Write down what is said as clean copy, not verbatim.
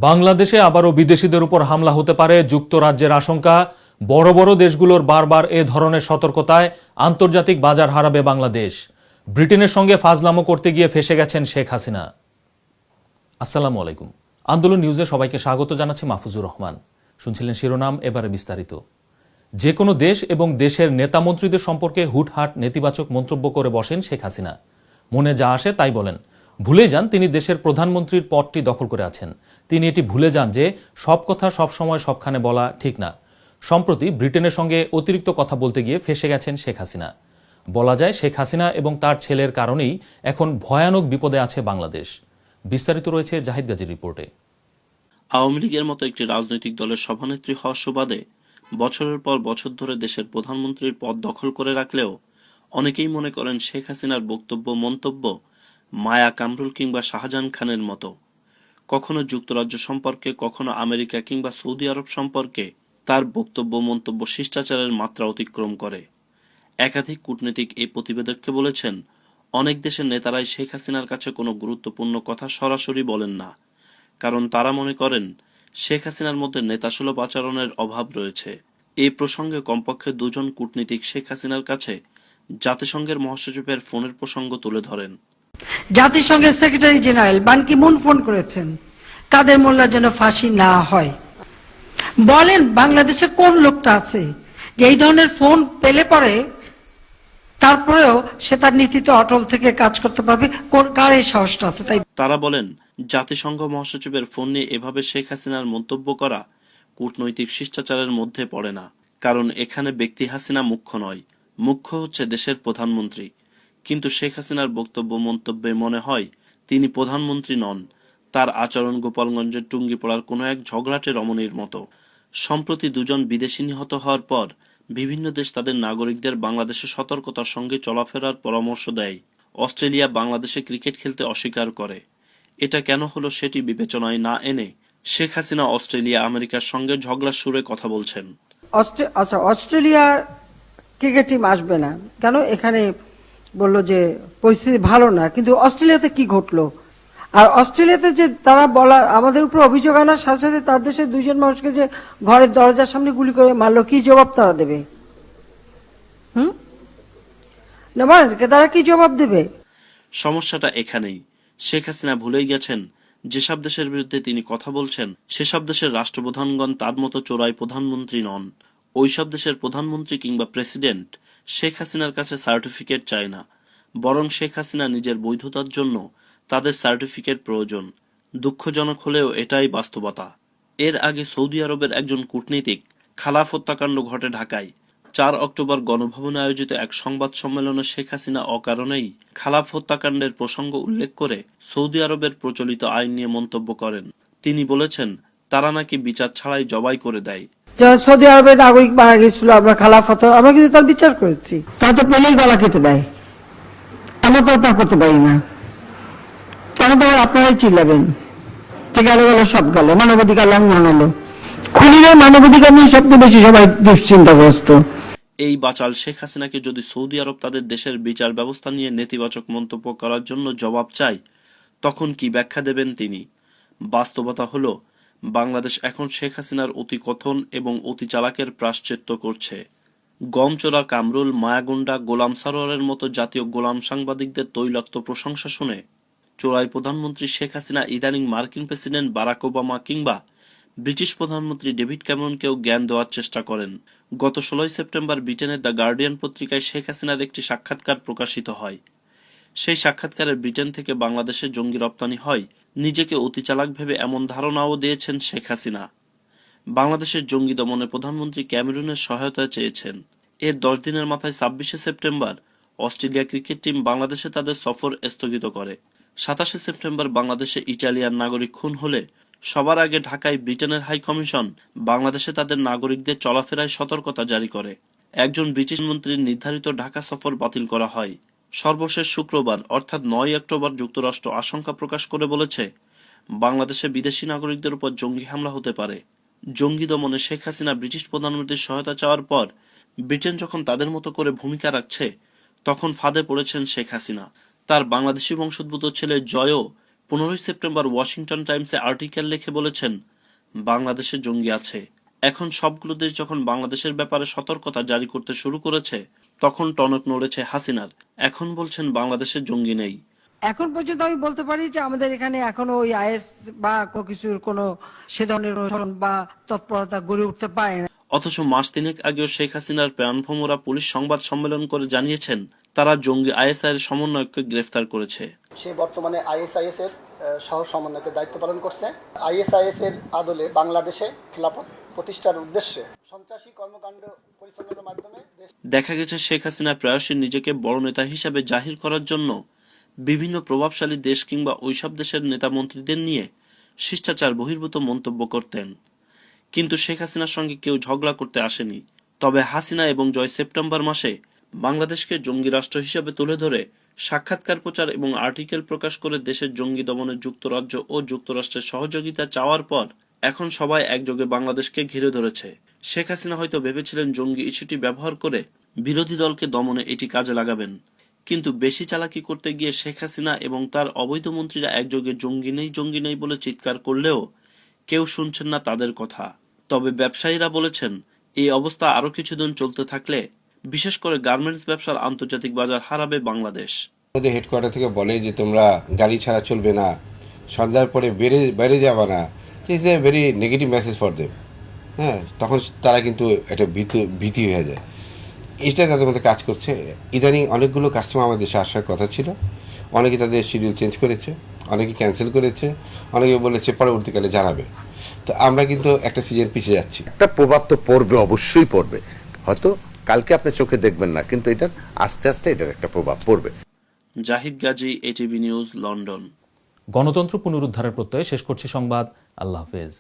বাংলাদেশে আবারও বিদেশিদের উপর হামলা হতে পারে যুক্তরাজ্যের আশঙ্কা। বড় বড় দেশগুলোর বারবার এ ধরনের সতর্কতায় আন্তর্জাতিক বাজার হারাবে বাংলাদেশ। ব্রিটেনের সঙ্গে ফাজলামো করতে গিয়ে ফেসে গেছেন শেখ হাসিনা। আসসালামু আলাইকুম। আন্দোলন নিউজে সবাইকে স্বাগত জানাচ্ছি মাহফুজুর রহমান। শুনছিলেন শিরোনাম, এবারে বিস্তারিত। যে কোনো দেশ এবং দেশের নেতা মন্ত্রীদের সম্পর্কে হুটহাট নেতিবাচক মন্তব্য করে বসেন শেখ হাসিনা। মনে যা আসে তাই বলেন। ভুলে যান তিনি দেশের প্রধানমন্ত্রীর পদটি দখল করে আছেন। তিনি এটি ভুলে যান যে সব কথা সব সময় সবখানে বলা ঠিক না। সম্প্রতি ব্রিটেনের সঙ্গে অতিরিক্ত কথা বলতে গিয়ে ফেসে গেছেন শেখ হাসিনা। বলা যায় শেখ হাসিনা এবং তার ছেলের কারণেই এখন ভয়ানক বিপদে আছে বাংলাদেশ। বিস্তারিত রয়েছে জাহিদ গাজীর রিপোর্টে। আওয়ামী লীগের মতো একটি রাজনৈতিক দলের সভানেত্রী হওয়ার সুবাদে বছরের পর বছর ধরে দেশের প্রধানমন্ত্রীর পদ দখল করে রাখলেও অনেকেই মনে করেন শেখ হাসিনার বক্তব্য মন্তব্য মায়া কামরুল কিংবা শাহজাহান খানের মতো। কখনো যুক্তরাজ্য সম্পর্কে, কখনো আমেরিকা কিংবা সৌদি আরব সম্পর্কে তার বক্তব্য মন্তব্য শিষ্টাচারের মাত্রা অতিক্রম করে। একাধিক কূটনীতিক এই প্রতিবেদককে বলেছেন, অনেক দেশের নেতারাই শেখ হাসিনার কাছে কোনো গুরুত্বপূর্ণ কথা সরাসরি বলেন না, কারণ তারা মনে করেন শেখ হাসিনার মধ্যে নেতাসুলভ আচরণের অভাব রয়েছে। এই প্রসঙ্গে কমপক্ষে দুজন কূটনীতিক শেখ হাসিনার কাছে জাতিসংঘের মহাসচিবের ফোনের প্রসঙ্গ তুলে ধরেন। জাতিসংঘের সেক্রেটারি জেনারেল বান কি মুন ফোন করেছেন কাদের মোল্লার যেন ফাঁসি না হয়। বলেন বাংলাদেশে কোন লোকটা আছে যে এই ধরনের ফোন পেলে পরে তারপরেও সে তার নীতিতে অটল থেকে কাজ করতে পারবে? কার এই সাহসটা আছে? তাই তারা বলেন, জাতিসংঘ মহাসচিবের ফোন নিয়ে এভাবে শেখ হাসিনার মন্তব্য করা কূটনৈতিক শিষ্টাচারের মধ্যে পড়ে না। কারণ এখানে ব্যক্তি হাসিনা মুখ্য নয়, মুখ্য হচ্ছে দেশের প্রধানমন্ত্রী। কিন্তু শেখ হাসিনার বক্তব্য মন্তব্যে মনে হয় তিনি প্রধানমন্ত্রী নন, তার আচরণ গোপালগঞ্জের টুঙ্গিপাড়ার কোনো এক ঝগড়াটে রমণীর মতো। সম্প্রতি দুজন বিদেশি নিহত হওয়ার পর বিভিন্ন দেশ তাদের নাগরিকদের বাংলাদেশে সতর্কতার সঙ্গে চলাফেরার পরামর্শ দেয়। অস্ট্রেলিয়া বাংলাদেশে ক্রিকেট খেলতে অস্বীকার করে। এটা কেন হলো সেটি বিবেচনায় না এনে শেখ হাসিনা অস্ট্রেলিয়া আমেরিকার সঙ্গে ঝগড়ার সুরে কথা বলছেন। অস্ট্রেলিয়ার ক্রিকেট টিম আসবে না কেন? এখানে বললো যে পরিস্থিতি ভালো না, কিন্তু অস্ট্রেলিয়াতে কি ঘটলো? আর অস্ট্রেলিয়াতে যে তারা বলা আমাদের উপর অভিযোগ আনার সাথে সাথে তার দেশে দুইজন মানুষকে যে ঘরের দরজার সামনে গুলি করে মারলো, কি জবাব তারা দেবে? না বলেন, তারা কি জবাব দেবে? সমস্যাটা এখানেই। শেখ হাসিনা ভুলেই গেছেন যেসব দেশের বিরুদ্ধে তিনি কথা বলছেন সেসব দেশের রাষ্ট্রপ্রধানগণ তার মতো চোরাই প্রধানমন্ত্রী নন। ওইসব দেশের প্রধানমন্ত্রী কিংবা প্রেসিডেন্ট শেখ হাসিনার কাছে সার্টিফিকেট চায় না, বরং শেখ হাসিনা নিজের বৈধতার জন্য তাদের সার্টিফিকেট প্রয়োজন। দুঃখজনক হলেও এটাই বাস্তবতা। এর আগে সৌদি আরবের একজন কূটনীতিক খালাফ হত্যাকাণ্ড ঘটে ঢাকায়। 4 অক্টোবর গণভবনে আয়োজিত এক সংবাদ সম্মেলনে শেখ হাসিনা অকারণেই খালাফ হত্যাকাণ্ডের প্রসঙ্গ উল্লেখ করে সৌদি আরবের প্রচলিত আইন নিয়ে মন্তব্য করেন। তিনি বলেছেন, তারা নাকি বিচার ছাড়াই জবাই করে দেয়। সৌদি আরবের নাগরিক মারা গেছিল, আমরা খালাফত, আমরা কিন্তু তার বিচার করেছি। তা তো পেলেই গলা কেটে দেয়, আমরা তো তা করতে পারি না। কেন তো আপনারাই চিল্লাবেন যে গেল গেল সব গেল, মানবাধিকার লঙ্ঘন হলো। খুনিদের মানবাধিকার নিয়ে সবচেয়ে বেশি সবাই দুশ্চিন্তাগ্রস্ত। এই বাচাল শেখ হাসিনাকে যদি সৌদি আরব তাদের দেশের বিচার ব্যবস্থা নিয়ে নেতিবাচক মন্তব্য করার জন্য জবাব চায়, তখন কি ব্যাখ্যা দেবেন তিনি? বাস্তবতা হলো, বাংলাদেশ এখন শেখ হাসিনার অতি কথন এবং অতি চালাকের প্রায়শ্চিত্ত করছে। গমচোরা কামরুল, মায়াগুন্ডা, গোলাম সারোয়ারের মতো জাতীয় গোলাম সাংবাদিকদের তৈলাক্ত প্রশংসা শুনে চোরাই প্রধানমন্ত্রী শেখ হাসিনা ইদানিং মার্কিন প্রেসিডেন্ট বারাক ওবামা কিংবা ব্রিটিশ প্রধানমন্ত্রী ডেভিড ক্যামেরনকেও জ্ঞান দেওয়ার চেষ্টা করেন। গত 16 সেপ্টেম্বর ব্রিটেনের দ্য গার্ডিয়ান পত্রিকায় শেখ হাসিনার একটি সাক্ষাৎকার প্রকাশিত হয়। সেই সাক্ষাৎকারে ব্রিটেন থেকে বাংলাদেশে জঙ্গি রপ্তানি হয় নিজেকে অতি চালাক ভেবে এমন ধারণাও দিয়েছেন শেখ হাসিনা। বাংলাদেশের জঙ্গি দমনে প্রধানমন্ত্রী ক্যামেরুনের সহায়তা চেয়েছেন। এর 10 দিনের মাথায় 26 সেপ্টেম্বর অস্ট্রেলিয়া ক্রিকেট টিম বাংলাদেশে তাদের সফর স্থগিত করে। 27 সেপ্টেম্বর বাংলাদেশে ইটালিয়ান নাগরিক খুন হলে সবার আগে ঢাকায় ব্রিটেনের হাই কমিশন বাংলাদেশে তাদের নাগরিকদের চলাফেরায় সতর্কতা জারি করে। একজন ব্রিটিশ মন্ত্রীর নির্ধারিত ঢাকা সফর বাতিল করা হয়। সর্বশেষ শুক্রবার অর্থাৎ 9 অক্টোবর যুক্তরাষ্ট্র আশঙ্কা প্রকাশ করে বলেছে, বাংলাদেশে বিদেশি নাগরিকদের উপর জঙ্গি হামলা হতে পারে। জঙ্গি দমনে শেখ হাসিনা ব্রিটিশ প্রধানমন্ত্রীর সহায়তা চাওয়ার পর ব্রিটেন যখন তাদের মতো করে ভূমিকা রাখছে, তখন ফাঁদে পড়েছেন শেখ হাসিনা। তার বাংলাদেশি বংশোদ্ভূত ছেলে জয়ও 15 সেপ্টেম্বর ওয়াশিংটন টাইমসে আর্টিকেল লিখে বলেছেন, বাংলাদেশে জঙ্গি আছে। এখন সবগুলো দেশ যখন বাংলাদেশের ব্যাপারে সতর্কতা জারি করতে শুরু করেছে, তখন টনক নড়েছে হাসিনার। এখন বলছেন বাংলাদেশে জঙ্গি নেই। এখন পর্যন্ত আমি বলতে পারি যে আমাদের এখানে এখনো ওই আইএস বা কোনো কিছুর কোনো সে ধরনের অনুসরণ বা তৎপরতা গড়ে উঠতে পারে না। অথচ মাস তিনেক আগেও শেখ হাসিনার প্রাণভোমরা পুলিশ সংবাদ সম্মেলন করে জানিয়েছেন তারা জঙ্গি আইএসআইয়ের সমন্বয়ককে গ্রেফতার করেছে। সে বর্তমানে আইএসআইএস এর সহ সমন্বয়কের দায়িত্ব পালন করছে। আইএসআইএস এর আদলে বাংলাদেশে খিলাফত প্রতিষ্ঠার উদ্দেশ্যে সন্ত্রাসী কর্মকাণ্ড পরিচালনার মাধ্যমে দেখা গেছে শেখ হাসিনা প্রায়শই নিজেকে বড় নেতা হিসেবে জাহির করার জন্য বিভিন্ন প্রভাবশালী দেশ কিংবা ওইসব দেশের নেতা মন্ত্রীদের নিয়ে শিষ্টাচার বহির্ভূত মন্তব্য করতেন। কিন্তু শেখ হাসিনার সঙ্গে কেউ ঝগড়া করতে আসেনি। তবে হাসিনা এবং জয় সেপ্টেম্বর মাসে বাংলাদেশকে জঙ্গি রাষ্ট্র হিসেবে তুলে ধরে সাক্ষাৎকার প্রচার এবং আর্টিকেল প্রকাশ করে দেশের জঙ্গি দমনে যুক্তরাজ্য ও যুক্তরাষ্ট্রের সহযোগিতা চাওয়ার পর এখন সবাই একযোগে বাংলাদেশকে ঘিরে ধরেছে। শেখ হাসিনা হয়তো ভেবেছিলেন জঙ্গি ইস্যুটি ব্যবহার করে বিরোধী দলকে দমনে এটি কাজে লাগাবেন, কিন্তু বেশি চালাকি করতে গিয়ে শেখ হাসিনা এবং তার অবৈধ মন্ত্রীরা একযোগে জঙ্গি নেই বলে চিৎকার করলেও কেউ শুনছেন না তাদের কথা। তবে ব্যবসায়ীরা বলেছেন, এই অবস্থা আরো কিছুদিন চলতে থাকলে বিশেষ করে গার্মেন্টস ব্যবসার আন্তর্জাতিক বাজার হারাবে বাংলাদেশ। ওদের হেডকোয়ার্টার থেকে বলে যে তোমরা গাড়ি ছাড়া চলবে না, সন্ধ্যার পরে বাইরে যাবে না, it's a very negative message for them. হ্যাঁ, তখন তারা কিন্তু একটা ভীতি হয়ে যায়। এটা তাদের মধ্যে কাজ করছে। ইদানিং অনেকগুলো কাস্টমার আমাদের দেশে আসার কথা ছিল, অনেকে তাদের শিডিউল চেঞ্জ করেছে, অনেকে ক্যান্সেল করেছে, অনেকে বলেছে পরবর্তীকালে জানাবে। তো আমরা কিন্তু একটা সিজন পিছিয়ে যাচ্ছি। একটা প্রভাব তো পড়বে, অবশ্যই পড়বে। হয়তো কালকে আপনি চোখে দেখবেন না, কিন্তু এটার আস্তে আস্তে এটার একটা প্রভাব পড়বে। Zahid Gazi, ATV news, London. গণতন্ত্র পুনরুদ্ধারের প্রত্যয়ে শেষ করছি সংবাদ। আল্লাহ হাফেজ।